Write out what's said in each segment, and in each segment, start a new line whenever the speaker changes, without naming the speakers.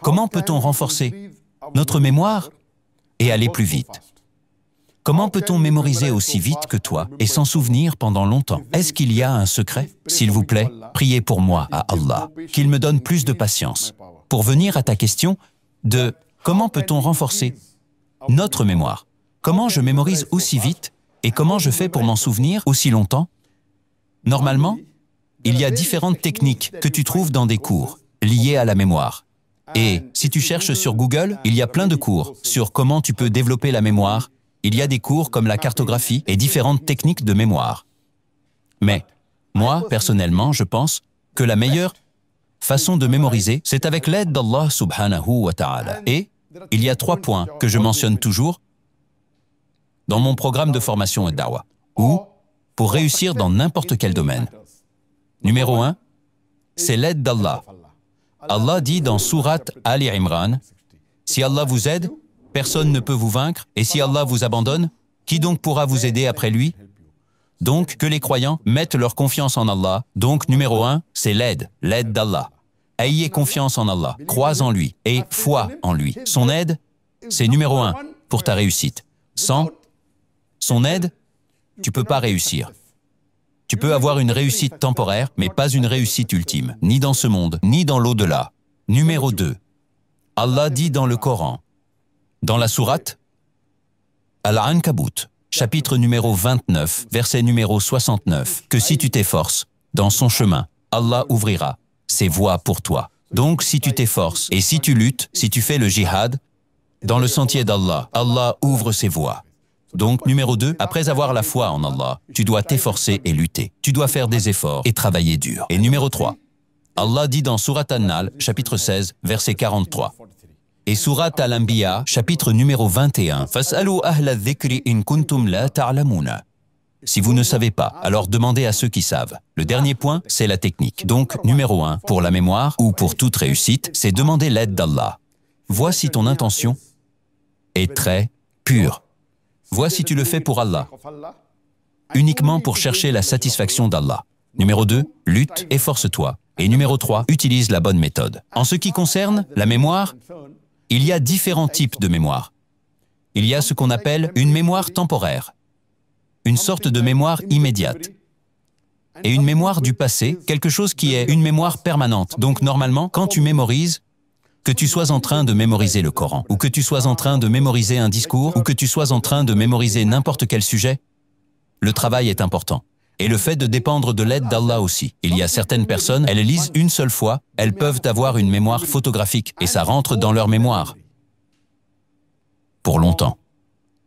Comment peut-on renforcer notre mémoire et aller plus vite? Comment peut-on mémoriser aussi vite que toi et s'en souvenir pendant longtemps? Est-ce qu'il y a un secret? S'il vous plaît, priez pour moi à Allah, qu'il me donne plus de patience. Pour venir à ta question de comment peut-on renforcer notre mémoire? Comment je mémorise aussi vite et comment je fais pour m'en souvenir aussi longtemps? Normalement, il y a différentes techniques que tu trouves dans des cours liés à la mémoire. Et si tu cherches sur Google, il y a plein de cours sur comment tu peux développer la mémoire. Il y a des cours comme la cartographie et différentes techniques de mémoire. Mais moi, personnellement, je pense que la meilleure façon de mémoriser, c'est avec l'aide d'Allah subhanahu wa ta'ala. Et il y a 3 points que je mentionne toujours dans mon programme de formation et da'wah, ou pour réussir dans n'importe quel domaine. Numéro 1, c'est l'aide d'Allah. Allah dit dans sourate Ali Imran, « Si Allah vous aide, personne ne peut vous vaincre, et si Allah vous abandonne, qui donc pourra vous aider après lui ?» Donc, que les croyants mettent leur confiance en Allah. Donc, numéro 1, c'est l'aide d'Allah. Ayez confiance en Allah, crois en lui et foi en lui. Son aide, c'est numéro 1 pour ta réussite. Sans son aide, tu ne peux pas réussir. Tu peux avoir une réussite temporaire, mais pas une réussite ultime, ni dans ce monde, ni dans l'au-delà. Numéro 2, Allah dit dans le Coran, dans la sourate Al-Ankabut, chapitre numéro 29, verset numéro 69, que si tu t'efforces dans son chemin, Allah ouvrira ses voies pour toi. Donc si tu t'efforces et si tu luttes, si tu fais le jihad, dans le sentier d'Allah, Allah ouvre ses voies. Donc numéro 2, après avoir la foi en Allah, tu dois t'efforcer et lutter. Tu dois faire des efforts et travailler dur. Et numéro 3, Allah dit dans sourate An-Nahl, chapitre 16, verset 43. Et sourate Al-Anbiya, chapitre numéro 21, « Fas'alu ahla dhikri in kuntum la ta'lamuna » Si vous ne savez pas, alors demandez à ceux qui savent. Le dernier point, c'est la technique. Donc, numéro 1, pour la mémoire ou pour toute réussite, c'est demander l'aide d'Allah. Vois si ton intention est très pure. Vois si tu le fais pour Allah, uniquement pour chercher la satisfaction d'Allah. Numéro 2, lutte, efforce-toi. Et numéro 3, utilise la bonne méthode. En ce qui concerne la mémoire, il y a différents types de mémoire. Il y a ce qu'on appelle une mémoire temporaire, une sorte de mémoire immédiate, et une mémoire du passé, quelque chose qui est une mémoire permanente. Donc normalement, quand tu mémorises, que tu sois en train de mémoriser le Coran, ou que tu sois en train de mémoriser un discours, ou que tu sois en train de mémoriser n'importe quel sujet, le travail est important. Et le fait de dépendre de l'aide d'Allah aussi. Il y a certaines personnes, elles lisent une seule fois, elles peuvent avoir une mémoire photographique, et ça rentre dans leur mémoire pour longtemps.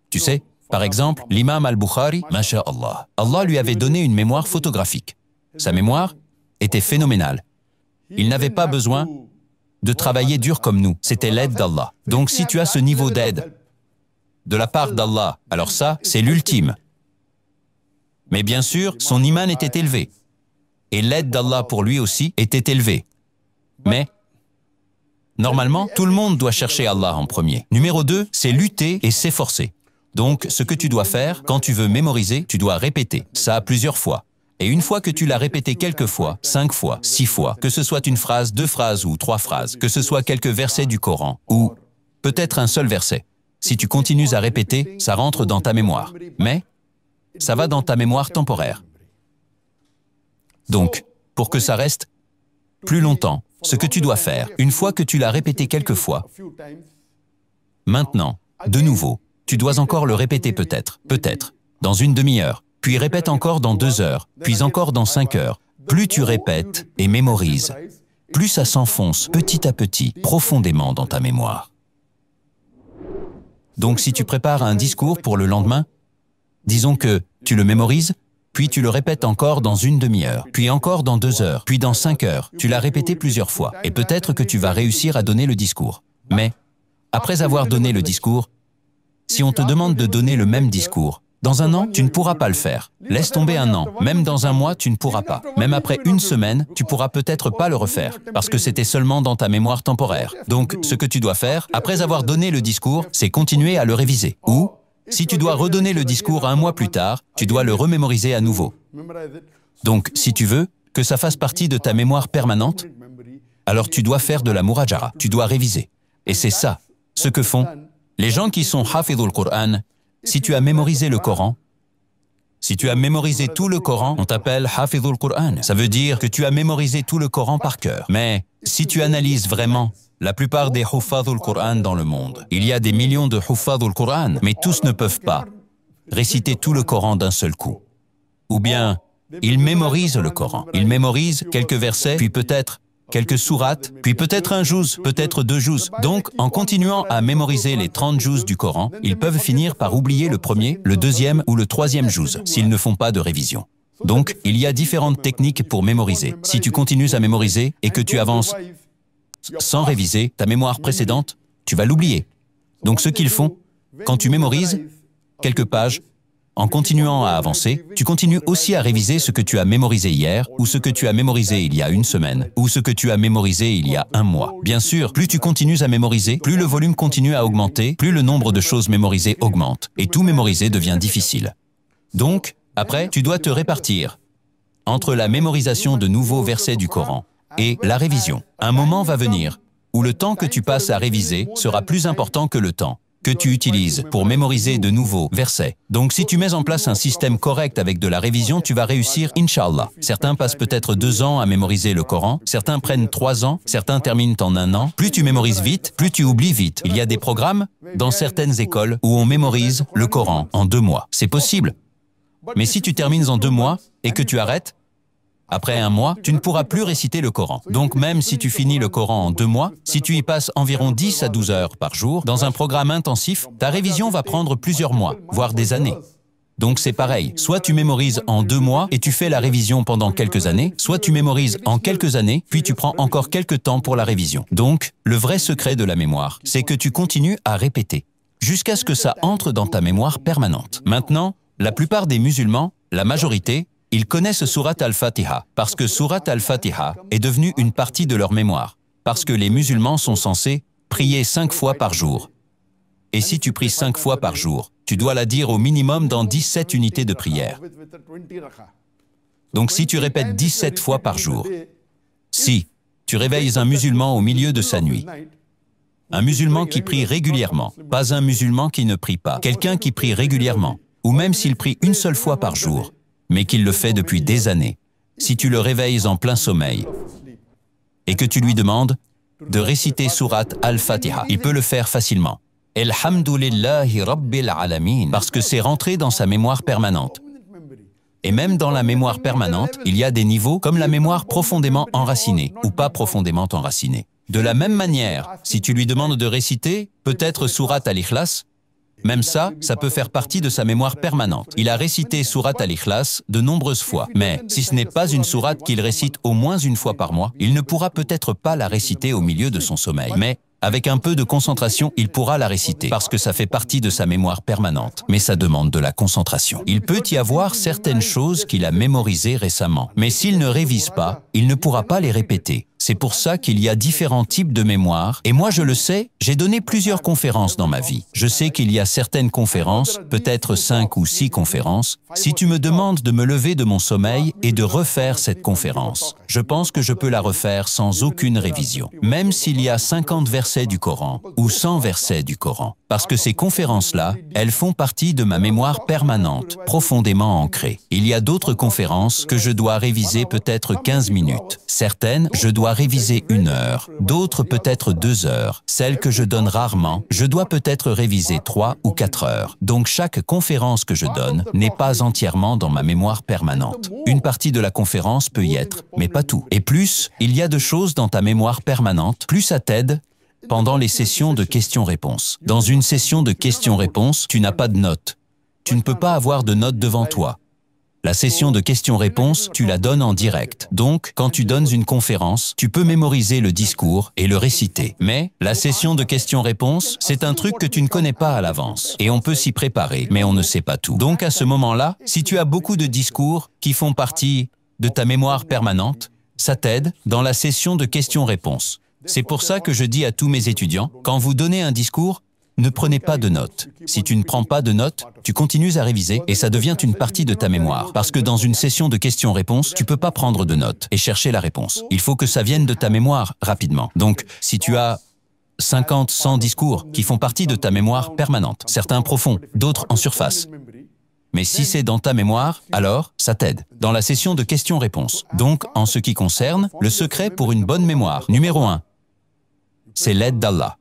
Tu sais, par exemple, l'imam al-Bukhari, masha'Allah, Allah lui avait donné une mémoire photographique. Sa mémoire était phénoménale. Il n'avait pas besoin de travailler dur comme nous, c'était l'aide d'Allah. Donc si tu as ce niveau d'aide de la part d'Allah, alors ça, c'est l'ultime. Mais bien sûr, son iman était élevé. Et l'aide d'Allah pour lui aussi était élevée. Mais, normalement, tout le monde doit chercher Allah en premier. Numéro 2, c'est lutter et s'efforcer. Donc, ce que tu dois faire, quand tu veux mémoriser, tu dois répéter ça plusieurs fois. Et une fois que tu l'as répété quelques fois, 5 fois, 6 fois, que ce soit une phrase, 2 phrases ou 3 phrases, que ce soit quelques versets du Coran, ou peut-être un seul verset, si tu continues à répéter, ça rentre dans ta mémoire. Mais, ça va dans ta mémoire temporaire. Donc, pour que ça reste plus longtemps, ce que tu dois faire, une fois que tu l'as répété quelques fois, maintenant, de nouveau, tu dois encore le répéter peut-être, dans une demi-heure, puis répète encore dans 2 heures, puis encore dans 5 heures. Plus tu répètes et mémorises, plus ça s'enfonce petit à petit, profondément dans ta mémoire. Donc si tu prépares un discours pour le lendemain, disons que tu le mémorises, puis tu le répètes encore dans une demi-heure, puis encore dans 2 heures, puis dans 5 heures. Tu l'as répété plusieurs fois, et peut-être que tu vas réussir à donner le discours. Mais, après avoir donné le discours, si on te demande de donner le même discours, dans 1 an, tu ne pourras pas le faire. Laisse tomber 1 an. Même dans 1 mois, tu ne pourras pas. Même après 1 semaine, tu pourras peut-être pas le refaire, parce que c'était seulement dans ta mémoire temporaire. Donc, ce que tu dois faire, après avoir donné le discours, c'est continuer à le réviser. Ou, si tu dois redonner le discours 1 mois plus tard, tu dois le remémoriser à nouveau. Donc, si tu veux que ça fasse partie de ta mémoire permanente, alors tu dois faire de la murajara, tu dois réviser. Et c'est ça, ce que font les gens qui sont hafidhul Qur'an. Si tu as mémorisé le Coran, si tu as mémorisé tout le Coran, on t'appelle hafidhul Qur'an. Ça veut dire que tu as mémorisé tout le Coran par cœur. Mais si tu analyses vraiment la plupart des huffadhul Qur'an dans le monde, il y a des millions de huffadhul Qur'an, mais tous ne peuvent pas réciter tout le Coran d'un seul coup. Ou bien, ils mémorisent le Coran. Ils mémorisent quelques versets, puis peut-être quelques sourates, puis peut-être un juz, peut-être 2 juz. Donc, en continuant à mémoriser les 30 juz du Coran, ils peuvent finir par oublier le premier, le deuxième ou le troisième juz, s'ils ne font pas de révision. Donc, il y a différentes techniques pour mémoriser. Si tu continues à mémoriser et que tu avances sans réviser ta mémoire précédente, tu vas l'oublier. Donc, ce qu'ils font, quand tu mémorises quelques pages, en continuant à avancer, tu continues aussi à réviser ce que tu as mémorisé hier, ou ce que tu as mémorisé il y a une semaine, ou ce que tu as mémorisé il y a un mois. Bien sûr, plus tu continues à mémoriser, plus le volume continue à augmenter, plus le nombre de choses mémorisées augmente, et tout mémoriser devient difficile. Donc, après, tu dois te répartir entre la mémorisation de nouveaux versets du Coran et la révision. Un moment va venir où le temps que tu passes à réviser sera plus important que le temps que tu utilises pour mémoriser de nouveaux versets. Donc si tu mets en place un système correct avec de la révision, tu vas réussir, Inch'Allah. Certains passent peut-être 2 ans à mémoriser le Coran, certains prennent 3 ans, certains terminent en 1 an. Plus tu mémorises vite, plus tu oublies vite. Il y a des programmes dans certaines écoles où on mémorise le Coran en 2 mois. C'est possible. Mais si tu termines en 2 mois et que tu arrêtes, après 1 mois, tu ne pourras plus réciter le Coran. Donc même si tu finis le Coran en 2 mois, si tu y passes environ 10 à 12 heures par jour, dans un programme intensif, ta révision va prendre plusieurs mois, voire des années. Donc c'est pareil, soit tu mémorises en 2 mois et tu fais la révision pendant quelques années, soit tu mémorises en quelques années, puis tu prends encore quelques temps pour la révision. Donc, le vrai secret de la mémoire, c'est que tu continues à répéter, jusqu'à ce que ça entre dans ta mémoire permanente. Maintenant, la plupart des musulmans, la majorité, ils connaissent Surat al-Fatiha, parce que Surat al-Fatiha est devenue une partie de leur mémoire, parce que les musulmans sont censés prier 5 fois par jour. Et si tu pries 5 fois par jour, tu dois la dire au minimum dans 17 unités de prière. Donc si tu répètes 17 fois par jour, si tu réveilles un musulman au milieu de sa nuit, un musulman qui prie régulièrement, pas un musulman qui ne prie pas, quelqu'un qui prie régulièrement, ou même s'il prie une seule fois par jour, mais qu'il le fait depuis des années, si tu le réveilles en plein sommeil et que tu lui demandes de réciter Surat al-Fatiha, il peut le faire facilement. Elhamdulillahi Rabbil Alamin, parce que c'est rentré dans sa mémoire permanente. Et même dans la mémoire permanente, il y a des niveaux comme la mémoire profondément enracinée ou pas profondément enracinée. De la même manière, si tu lui demandes de réciter peut-être Surat al-Ikhlas, même ça peut faire partie de sa mémoire permanente. Il a récité Surat al-Ikhlas de nombreuses fois, mais si ce n'est pas une sourate qu'il récite au moins une fois par mois, il ne pourra peut-être pas la réciter au milieu de son sommeil. Mais avec un peu de concentration, il pourra la réciter, parce que ça fait partie de sa mémoire permanente. Mais ça demande de la concentration. Il peut y avoir certaines choses qu'il a mémorisées récemment, mais s'il ne révise pas, il ne pourra pas les répéter. C'est pour ça qu'il y a différents types de mémoire, et moi je le sais, j'ai donné plusieurs conférences dans ma vie. Je sais qu'il y a certaines conférences, peut-être 5 ou 6 conférences. Si tu me demandes de me lever de mon sommeil et de refaire cette conférence, je pense que je peux la refaire sans aucune révision, même s'il y a 50 versets du Coran ou 100 versets du Coran. Parce que ces conférences-là, elles font partie de ma mémoire permanente, profondément ancrée. Il y a d'autres conférences que je dois réviser peut-être 15 minutes. Certaines, je dois réviser 1 heure, d'autres peut-être 2 heures. Celles que je donne rarement, je dois peut-être réviser 3 ou 4 heures. Donc chaque conférence que je donne n'est pas entièrement dans ma mémoire permanente. Une partie de la conférence peut y être, mais pas tout. Et plus, il y a de choses dans ta mémoire permanente, plus ça t'aide pendant les sessions de questions-réponses. Dans une session de questions-réponses, tu n'as pas de notes. Tu ne peux pas avoir de notes devant toi. La session de questions-réponses, tu la donnes en direct. Donc, quand tu donnes une conférence, tu peux mémoriser le discours et le réciter. Mais la session de questions-réponses, c'est un truc que tu ne connais pas à l'avance. Et on peut s'y préparer, mais on ne sait pas tout. Donc, à ce moment-là, si tu as beaucoup de discours qui font partie de ta mémoire permanente, ça t'aide dans la session de questions-réponses. C'est pour ça que je dis à tous mes étudiants, quand vous donnez un discours, Ne prenez pas de notes. Si tu ne prends pas de notes, tu continues à réviser et ça devient une partie de ta mémoire. Parce que dans une session de questions-réponses, tu peux pas prendre de notes et chercher la réponse. Il faut que ça vienne de ta mémoire rapidement. Donc, si tu as 50, 100 discours qui font partie de ta mémoire permanente, certains profonds, d'autres en surface. Mais si c'est dans ta mémoire, alors ça t'aide. Dans la session de questions-réponses. Donc, en ce qui concerne, le secret pour une bonne mémoire, numéro 1, c'est l'aide d'Allah.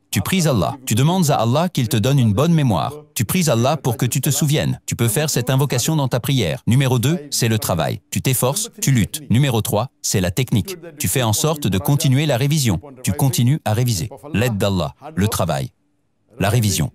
Tu pries Allah. Tu demandes à Allah qu'il te donne une bonne mémoire. Tu pries Allah pour que tu te souviennes. Tu peux faire cette invocation dans ta prière. Numéro 2, c'est le travail. Tu t'efforces, tu luttes. Numéro 3, c'est la technique. Tu fais en sorte de continuer la révision. Tu continues à réviser. L'aide d'Allah, le travail, la révision.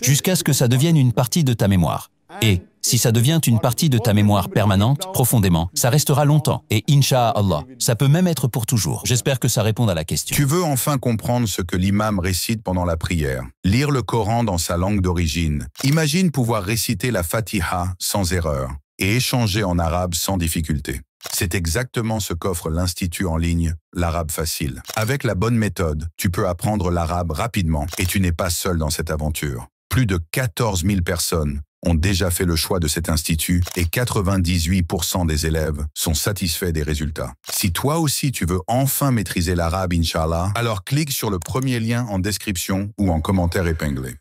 Jusqu'à ce que ça devienne une partie de ta mémoire. Et si ça devient une partie de ta mémoire permanente, profondément, ça restera longtemps. Et Inch'Allah, ça peut même être pour toujours. J'espère que ça répond à la question.
Tu veux enfin comprendre ce que l'imam récite pendant la prière. Lire le Coran dans sa langue d'origine. Imagine pouvoir réciter la Fatiha sans erreur et échanger en arabe sans difficulté. C'est exactement ce qu'offre l'Institut en ligne, l'arabe facile. Avec la bonne méthode, tu peux apprendre l'arabe rapidement et tu n'es pas seul dans cette aventure. Plus de 14 000 personnes ont déjà fait le choix de cet institut et 98% des élèves sont satisfaits des résultats. Si toi aussi tu veux enfin maîtriser l'arabe, Inch'Allah, alors clique sur le premier lien en description ou en commentaire épinglé.